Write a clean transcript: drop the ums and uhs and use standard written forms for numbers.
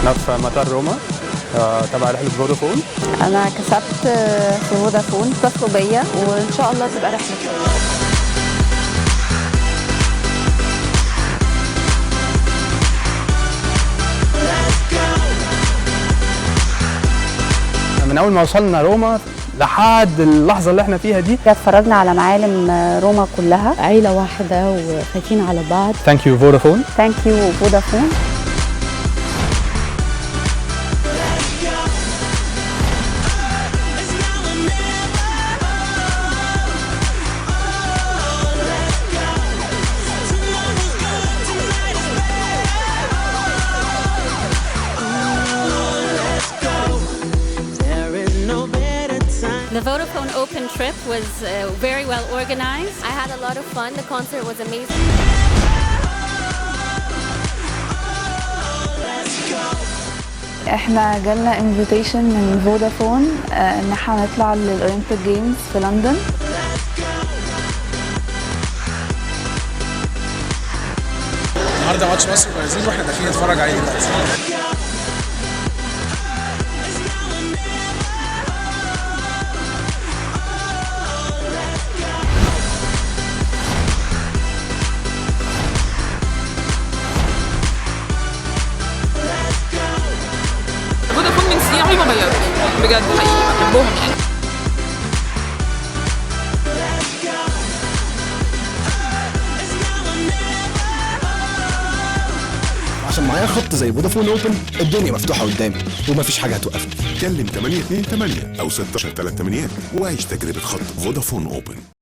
أنا في مطار روما تبع رحلة فودافون. أنا كسبت في فودافون، اتصلوا بيا وإن شاء الله تبقى رحلة كويسة. من أول ما وصلنا روما لحد اللحظة اللي احنا فيها دي اتفرجنا على معالم روما كلها، عيلة واحدة وخايفين على بعض. ثانك يو فودافون. ثانك يو فودافون. The Vodafone Open trip was very well organized. I had a lot of fun. The concert was amazing. احنا جالنا انفيتيشن من فودافون ان احنا نطلع للأولمبيك جيمز في لندن. النهارده ماتش مصر والبرازيل واحنا داخلين نتفرج عليه دلوقتي. فودافون من سنين عمري ما غيرت بجد حقيقي بحبهم يعني. عشان معايا خط زي فودافون اوبن الدنيا مفتوحه قدامي ومفيش حاجه هتوقفني. كلم 828 او 16 3 وعيش تجربه خط فودافون اوبن.